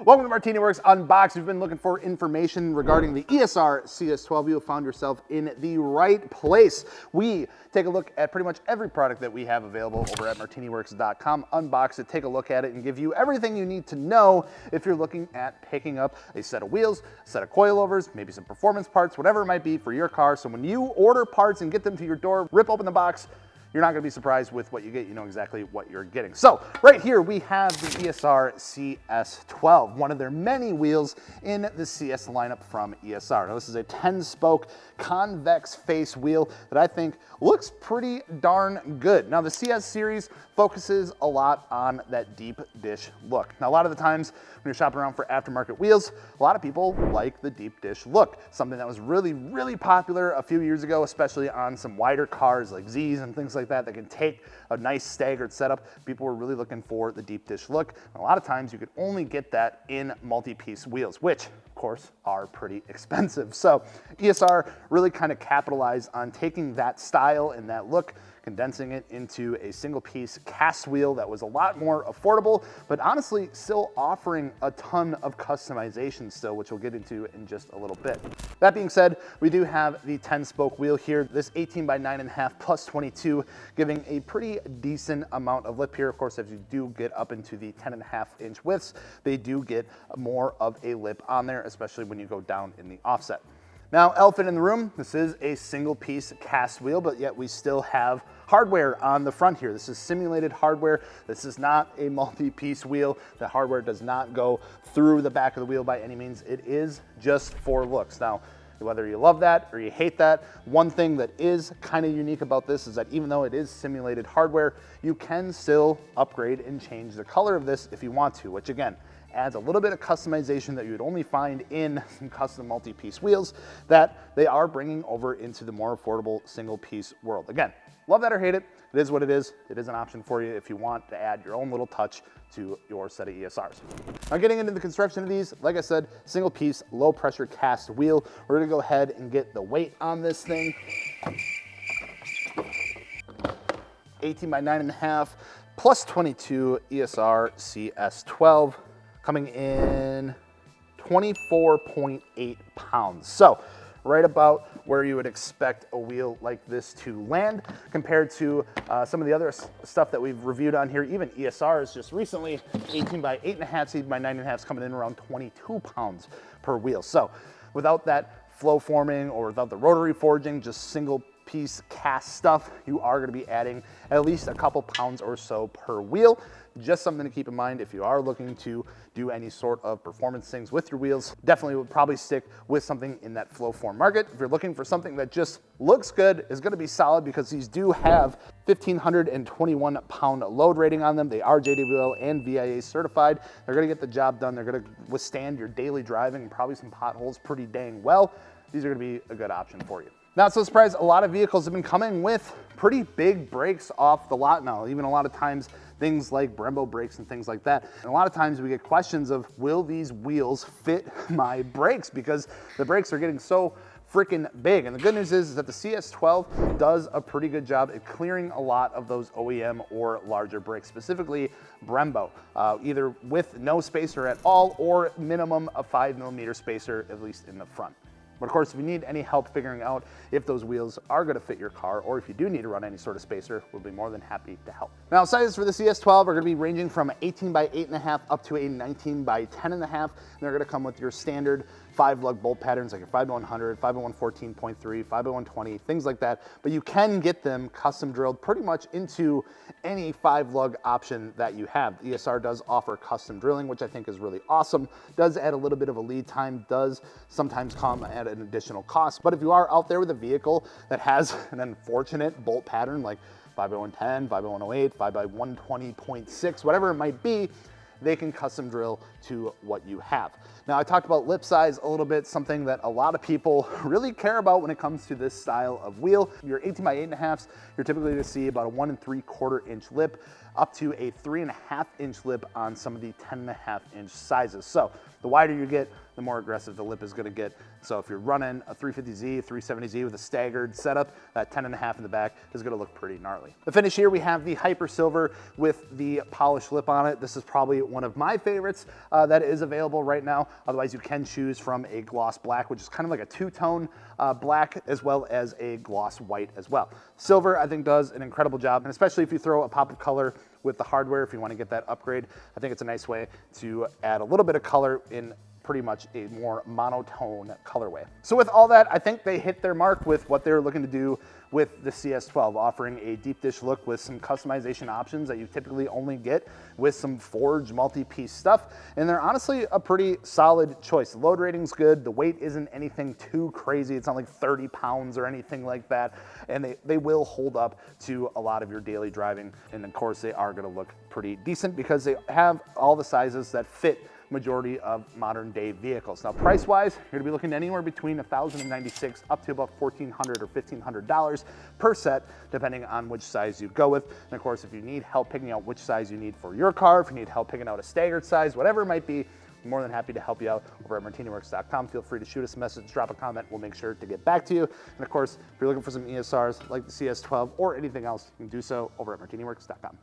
Welcome to Martini Works Unbox. If you've been looking for information regarding the ESR CS12, you have found yourself in the right place. We take a look at pretty much every product that we have available over at martiniworks.com, unbox it, take a look at it, and give you everything you need to know if you're looking at picking up a set of wheels, a set of coilovers, maybe some performance parts, whatever it might be for your car. So when you order parts and get them to your door, rip open the box, you're not gonna be surprised with what you get. You know exactly what you're getting. So right here we have the ESR CS12, one of their many wheels in the CS lineup from ESR. Now this is a 10-spoke convex face wheel that I think looks pretty darn good. Now the CS series focuses a lot on that deep dish look. Now a lot of the times when you're shopping around for aftermarket wheels, a lot of people like the deep dish look. Something that was really popular a few years ago, especially on some wider cars like Z's and things like that can take a nice staggered setup. People were really looking for the deep dish look. And a lot of times you could only get that in multi-piece wheels, which of course are pretty expensive. So ESR really kind of capitalized on taking that style and that look, condensing it into a single piece cast wheel that was a lot more affordable, but honestly still offering a ton of customization still, which we'll get into in just a little bit. That being said, we do have the 10-spoke wheel here, this 18 by 9.5 plus 22, giving a pretty decent amount of lip here. Of course, as you do get up into the 10.5-inch widths, they do get more of a lip on there, especially when you go down in the offset. Now, elephant in the room, this is a single piece cast wheel, but yet we still have hardware on the front here. This is simulated hardware. This is not a multi-piece wheel. The hardware does not go through the back of the wheel by any means. It is just for looks. Now, whether you love that or you hate that, one thing that is kind of unique about this is that even though it is simulated hardware, you can still upgrade and change the color of this if you want to, which again, adds a little bit of customization that you would only find in some custom multi-piece wheels that they are bringing over into the more affordable single piece world. Again, love that or hate it, it is what it is. It is an option for you if you want to add your own little touch to your set of ESRs. Now getting into the construction of these, like I said, single piece, low pressure cast wheel. We're gonna go ahead and get the weight on this thing. 18 by 9.5 plus 22 ESR CS12. Coming in 24.8 pounds. So right about where you would expect a wheel like this to land compared to some of the other stuff that we've reviewed on here. Even ESRs just recently, 18 by 8.5, 18 by 9.5 is coming in around 22 pounds per wheel. So without that flow forming or without the rotary forging, just single piece cast stuff, you are going to be adding at least a couple pounds or so per wheel. Just something to keep in mind if you are looking to do any sort of performance things with your wheels. Definitely would probably stick with something in that flow form market. If you're looking for something that just looks good, is going to be solid, because these do have 1,521 pound load rating on them. They are JWL and VIA certified. They're going to get the job done. They're going to withstand your daily driving and probably some potholes pretty dang well. These are going to be a good option for you. Not so surprised, a lot of vehicles have been coming with pretty big brakes off the lot now. Even a lot of times things like Brembo brakes and things like that. And a lot of times we get questions of, will these wheels fit my brakes? Because the brakes are getting so freaking big. And the good news is that the CS12 does a pretty good job at clearing a lot of those OEM or larger brakes, specifically Brembo, either with no spacer at all or minimum a 5mm spacer, at least in the front. But of course, if you need any help figuring out if those wheels are going to fit your car, or if you do need to run any sort of spacer, we'll be more than happy to help. Now, sizes for the CS12 are going to be ranging from 18 by 8.5 up to a 19 by 10.5. And they're going to come with your standard 5-lug bolt patterns like your 5x100, 5x114.3, 5x120, things like that. But you can get them custom drilled pretty much into any 5-lug option that you have. The ESR does offer custom drilling, which I think is really awesome. Does add a little bit of a lead time, does sometimes come at an additional cost. But if you are out there with a vehicle that has an unfortunate bolt pattern like 5x110, 5x108, 5x120.6, whatever it might be, they can custom drill to what you have. Now, I talked about lip size a little bit, something that a lot of people really care about when it comes to this style of wheel. Your 18 by 8.5s, you're typically going to see about a 1 3/4 inch lip. up to a 3.5-inch lip on some of the 10.5-inch sizes. So the wider you get, the more aggressive the lip is gonna get. So if you're running a 350Z, 370Z with a staggered setup, that 10.5 in the back is gonna look pretty gnarly. The finish here, we have the Hyper Silver with the polished lip on it. This is probably one of my favorites that is available right now. Otherwise, you can choose from a gloss black, which is kind of like a two-tone black, as well as a gloss white as well. Silver, I think, does an incredible job, and especially if you throw a pop of color with the hardware, if you want to get that upgrade, I think it's a nice way to add a little bit of color in pretty much a more monotone colorway. So with all that, I think they hit their mark with what they're looking to do with the CS12, offering a deep dish look with some customization options that you typically only get with some Forge multi-piece stuff. And they're honestly a pretty solid choice. The load rating's good. The weight isn't anything too crazy. It's not like 30 pounds or anything like that. And they will hold up to a lot of your daily driving. And of course, they are gonna look pretty decent because they have all the sizes that fit majority of modern day vehicles. Now price wise, you're gonna be looking anywhere between $1,096 up to about $1,400 or $1,500 per set, depending on which size you go with. And of course, if you need help picking out which size you need for your car, if you need help picking out a staggered size, whatever it might be, I'm more than happy to help you out over at martiniworks.com. Feel free to shoot us a message, drop a comment. We'll make sure to get back to you. And of course, if you're looking for some ESRs like the CS12 or anything else, you can do so over at martiniworks.com.